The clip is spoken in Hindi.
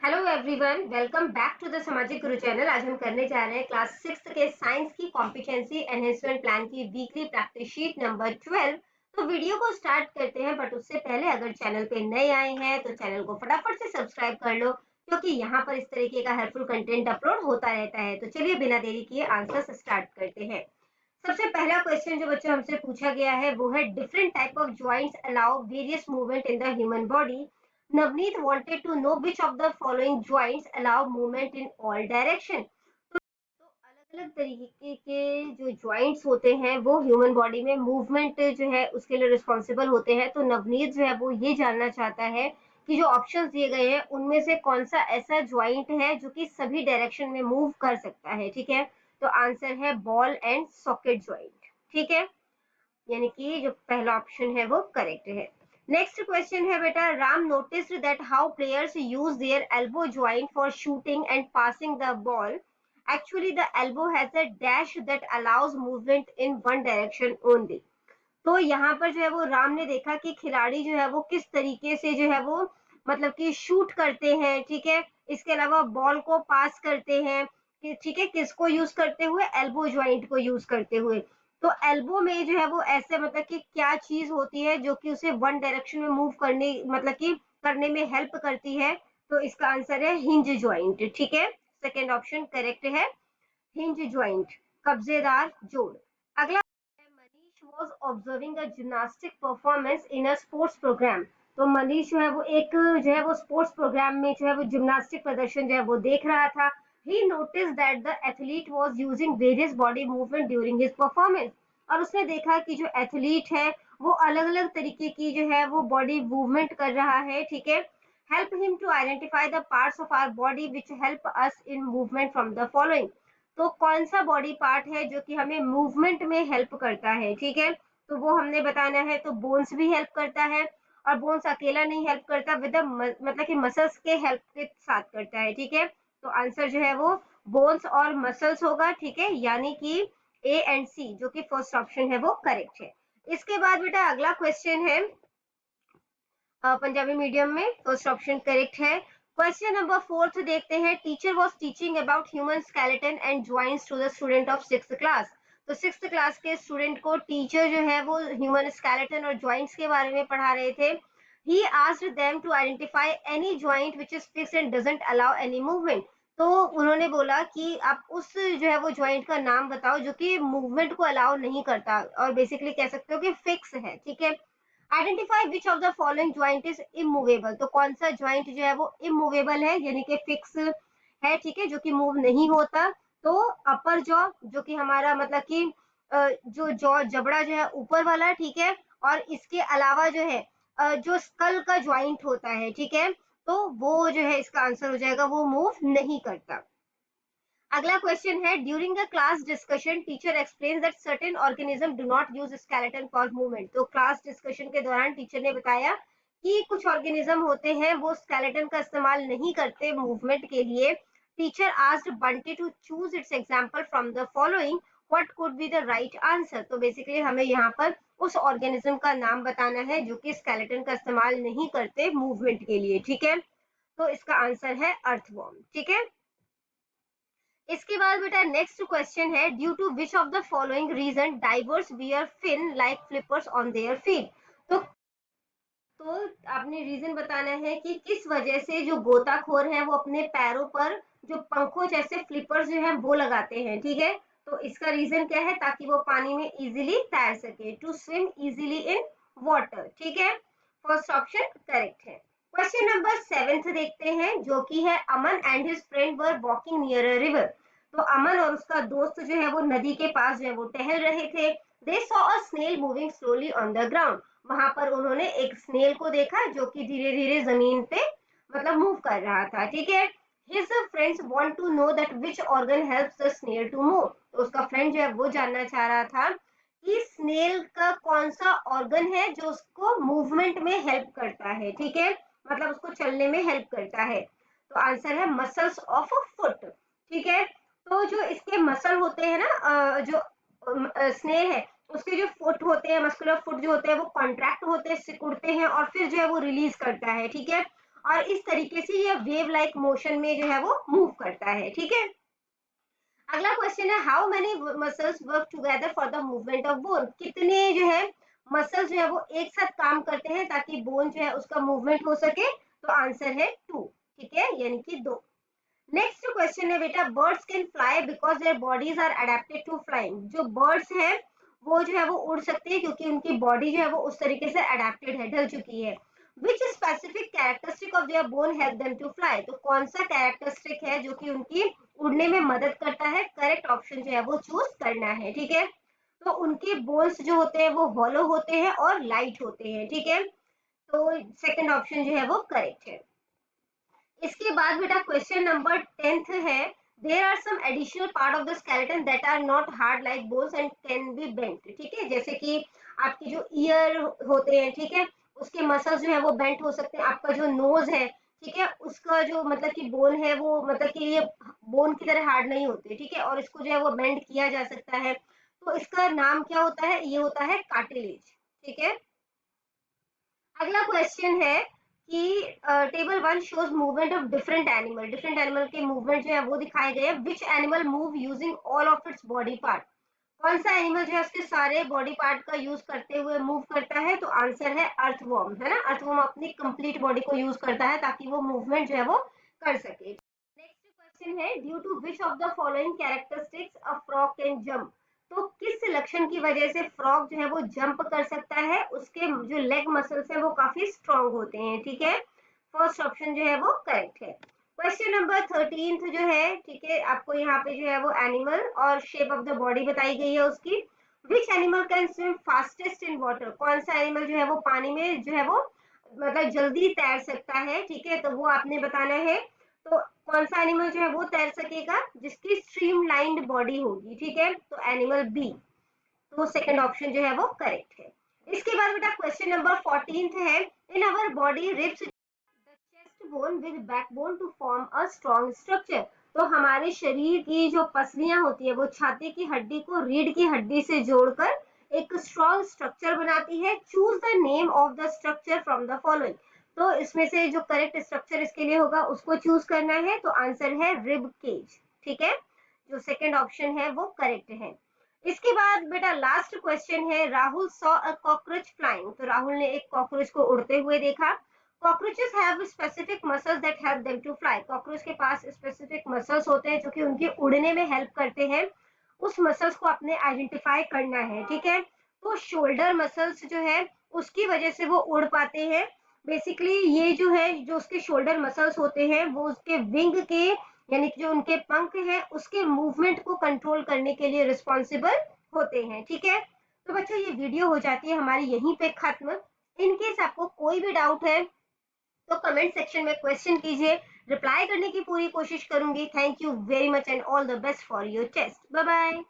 Hello everyone, welcome back to the Samajik Guru channel. आज हम करने जा रहे हैं क्लास 6 के साइंस की कॉम्पिटेंसी एनहेंसमेंट प्लान की वीकली प्रैक्टिस शीट नंबर 12। तो वीडियो को स्टार्ट करते हैं, बट उससे पहले अगर चैनल पे नए आए हैं तो चैनल को फटाफट से सब्सक्राइब कर लो, क्योंकि यहाँ पर इस तरीके का हेल्पफुल कंटेंट अपलोड होता रहता है। तो चलिए बिना देरी किए आंसर स्टार्ट करते हैं। सबसे पहला क्वेश्चन जो बच्चों हमसे पूछा गया है वो है, different type of joints allow various movement in the human body. Navneet wanted to know which of the following joints allow movement in all direction. तो अलग अलग तरीके के जो जॉइंट्स होते हैं वो ह्यूमन बॉडी में मूवमेंट जो है उसके लिए रिस्पॉन्सिबल होते हैं। तो नवनीत जो है वो ये जानना चाहता है कि जो ऑप्शंस दिए गए हैं उनमें से कौन सा ऐसा जॉइंट है जो कि सभी डायरेक्शन में मूव कर सकता है। ठीक है, तो आंसर है बॉल एंड सॉकेट जॉइंट। ठीक है, यानी कि जो पहला ऑप्शन है वो करेक्ट है। नेक्स्ट क्वेश्चन है बेटा, Ram noticed that how players use their elbow joint for shooting and passing the ball. Actually the elbow has a dash that allows movement in one direction only. तो यहाँ पर जो है वो राम ने देखा कि खिलाड़ी जो है वो किस तरीके से जो है वो मतलब कि शूट करते हैं। ठीक है, इसके अलावा बॉल को पास करते हैं। ठीक है, किसको यूज करते हुए? एल्बो ज्वाइंट को यूज करते हुए। तो एल्बो में जो है वो ऐसे मतलब कि क्या चीज होती है जो कि उसे वन डायरेक्शन में मूव करने मतलब कि करने में हेल्प करती है? तो इसका आंसर है हिंज ज्वाइंट। ठीक है, सेकेंड ऑप्शन करेक्ट है, हिंज ज्वाइंट, कब्जेदार जोड़। अगला, Manish was observing a gymnastic performance in a sports program. तो मनीष जो है वो एक जो है वो स्पोर्ट्स प्रोग्राम में जो है वो जिम्नास्टिक प्रदर्शन जो है वो देख रहा था। He notice that the athlete was using various body movement during his performance. और उसने देखा कि जो एथलीट है वो अलग अलग तरीके की जो है वो बॉडी मूवमेंट कर रहा है। ठीक है, help him to identify the parts of our body which help us in movement from the following. तो कौन सा बॉडी पार्ट है जो कि हमें मूवमेंट में हेल्प करता है? ठीक है, तो वो हमने बताना है। तो बोन्स भी हेल्प करता है, और बोन्स अकेला नहीं हेल्प करता, विद मतलब कि मसल्स के हेल्प के साथ करता है। ठीक है, तो आंसर जो है वो बोन्स और मसल्स होगा। ठीक है, यानी कि ए एंड सी जो कि फर्स्ट ऑप्शन है वो करेक्ट है। इसके बाद बेटा अगला क्वेश्चन है पंजाबी मीडियम में, फर्स्ट ऑप्शन करेक्ट है। क्वेश्चन नंबर 4 देखते हैं, teacher was teaching about human skeleton and joints to the student of 6th class. तो 6th क्लास के स्टूडेंट को टीचर जो है वो ह्यूमन स्केलेटन और जॉइंट्स के बारे में पढ़ा रहे थे। He asked them to identify any joint which is fixed and doesn't allow any movement. तो उन्होंने बोला कि आप उस जो है वो जॉइंट का नाम बताओ जो कि मूवमेंट को अलाउ नहीं करता, और बेसिकली कह सकते हो कि फिक्स है। ठीक है, identify which of the following joint is immovable. तो कौन सा ज्वाइंट जो है वो इमूवेबल है, यानी कि फिक्स है। ठीक है, जो कि मूव नहीं होता। तो अपर जॉ जो कि हमारा मतलब कि जो जॉ जबड़ा जो है ऊपर वाला। ठीक है, और इसके अलावा जो है जो स्कल का ज्वाइंट होता है। ठीक है, तो वो जो है इसका आंसर हो जाएगा, वो मूव नहीं करता। अगला क्वेश्चन है, during a class discussion teacher explain that certain organism do not use skeleton for movement. तो क्लास डिस्कशन के दौरान टीचर ने बताया कि कुछ ऑर्गेनिज्म होते हैं वो स्केलेटन का इस्तेमाल नहीं करते मूवमेंट के लिए। Teacher asked Bunty to choose its example from the following, what could be the right answer. तो बेसिकली हमें यहाँ पर उस ऑर्गेनिज्म का नाम बताना है जो कि स्केलेटन का इस्तेमाल नहीं करते मूवमेंट के लिए। ठीक है, तो इसका आंसर है अर्थवॉर्म। ठीक है, इसके बाद बेटा नेक्स्ट क्वेश्चन है, due to which of the following reason divers bear fin like flippers on their feet. तो तो आपने रीजन बताना है कि किस वजह से जो गोताखोर हैं वो अपने पैरों पर जो पंखों जैसे फ्लिपर्स जो है वो लगाते हैं। ठीक है, तो इसका रीजन क्या है? ताकि वो पानी में इजीली तैर सके, to swim easily in water. ठीक है, फर्स्ट ऑप्शन करेक्ट है। क्वेश्चन नंबर 7 देखते हैं, जो कि है, Aman and his friend were walking near a river. तो अमन और उसका दोस्त जो है वो नदी के पास जो है वो टहल रहे थे। They saw a snail moving slowly on the ground. वहां पर उन्होंने एक स्नेल को देखा जो कि धीरे धीरे जमीन पे मतलब मूव कर रहा था। ठीक है, his friends want to know that which organ helps the snail to move. तो उसका फ्रेंड जो है वो जानना चाह रहा था कि स्नेल का कौन सा ऑर्गन है जो उसको मूवमेंट में हेल्प करता है। ठीक है, मतलब उसको चलने में हेल्प करता है। तो आंसर है मसल्स ऑफ अ फुट। ठीक है, तो जो इसके मसल होते हैं ना जो स्नेल है उसके जो फुट होते हैं, मस्कुलर फुट जो होते हैं वो कॉन्ट्रैक्ट होते हैं, सिकुड़ते हैं और फिर जो है वो रिलीज करता है। ठीक है, और इस तरीके से ये वेव लाइक मोशन में जो है वो मूव करता है। ठीक है, अगला क्वेश्चन है how many muscles work together for the movement of bone, कितने जो है मसल्स जो है वो एक साथ काम करते हैं ताकि बोन जो है उसका मूवमेंट हो सके, तो आंसर है 2। ठीक है, यानी कि 2। नेक्स्ट क्वेश्चन है बेटा birds can fly because their bodies are adapted to flying, जो बर्ड्स हैं वो जो है वो उड़ सकते हैं क्योंकि उनकी बॉडी जो है वो उस तरीके से अडेप्टेड है, ढल चुकी है। Which specific characteristic of their bone help them to fly, तो कौन सा कैरेक्टरिस्टिक है जो कि उनकी उड़ने में मदद करता है, करेक्ट ऑप्शन जो है वो चूज करना है। ठीक है, तो उनके बोन्स जो होते हैं वो हॉलो होते हैं और लाइट होते हैं। ठीक है, तो सेकंड ऑप्शन जो है वो करेक्ट है। इसके बाद बेटा क्वेश्चन नंबर 10th है there are some additional part of the skeleton that are not hard like bones and can be bent. ठीक है, जैसे कि आपकी जो ईयर होते हैं, ठीक है, उसके मसल्स जो है वो बेंट हो सकते हैं। आपका जो नोज है, ठीक है, उसका जो मतलब कि बोन है वो मतलब कि ये बोन की तरह हार्ड नहीं होते। ठीक है, और इसको जो है वो बेंड किया जा सकता है, तो इसका नाम क्या होता है, ये होता है कार्टिलेज। ठीक है, अगला क्वेश्चन है कि table 1 shows movement of different animal के मूवमेंट जो है वो दिखाए गए हैं। Which animal move using all of its body part, कौन सा एनिमल जो है उसके सारे बॉडी पार्ट का यूज करते हुए मूव करता है, तो आंसर है अर्थवॉर्म, है ना। अर्थवॉर्म अपनी कंप्लीट बॉडी को यूज करता है ताकि वो मूवमेंट जो है वो कर सके। नेक्स्ट क्वेश्चन है due to which of the following characteristics a frog can jump, तो किस लक्षण की वजह से फ्रॉग जो है वो जंप कर सकता है, उसके जो लेग मसल्स है वो काफी स्ट्रांग होते हैं। ठीक है, फर्स्ट ऑप्शन जो है वो करेक्ट है। क्वेश्चन नंबर 13 जो है, ठीक है, आपको यहाँ पे जो है वो एनिमल और शेप ऑफ द बॉडी बताई गई है उसकी। Which animal can swim fastest in water, कौन सा एनिमल जो है वो पानी में जो है वो मतलब जल्दी तैर सकता है। ठीक है, तो वो आपने बताना है। तो कौन सा एनिमल जो है वो तैर सकेगा जिसकी स्ट्रीमलाइंड बॉडी होगी। ठीक है, तो एनिमल बी, तो सेकंड ऑप्शन जो है वो करेक्ट है। इसके बाद बेटा क्वेश्चन नंबर 14 है in our body ribs the chest bone with backbone to form a strong structure, तो हमारे शरीर की जो पसलियां होती है वो छाती की हड्डी को रीढ़ की हड्डी से जोड़कर एक स्ट्रॉन्ग स्ट्रक्चर बनाती है। Choose the name of the structure from the following, तो इसमें से जो करेक्ट स्ट्रक्चर इसके लिए होगा उसको चूज करना है, तो आंसर है रिब केज। ठीक है, जो सेकंड ऑप्शन है वो करेक्ट है। इसके बाद बेटा लास्ट क्वेश्चन है Rahul saw a cockroach flying, तो राहुल ने एक कॉकरोच को उड़ते हुए देखा। Cockroaches have specific muscles that help them to fly, cockroach के पास स्पेसिफिक मसल्स होते हैं जो कि उनके उड़ने में हेल्प करते हैं। उस मसल्स को आपने आइडेंटिफाई करना है। ठीक है, तो शोल्डर मसल्स जो है उसकी वजह से वो उड़ पाते हैं। बेसिकली ये जो है जो उसके शोल्डर मसल्स होते हैं वो उसके विंग के यानी कि जो उनके पंख हैं उसके मूवमेंट को कंट्रोल करने के लिए रिस्पॉन्सिबल होते हैं। ठीक है, तो बच्चों ये वीडियो हो जाती है हमारी यहीं पे खत्म। इन केस आपको कोई भी डाउट है तो कमेंट सेक्शन में क्वेश्चन कीजिए, रिप्लाई करने की पूरी कोशिश करूंगी। Thank you very much and all the best for your test. Bye bye.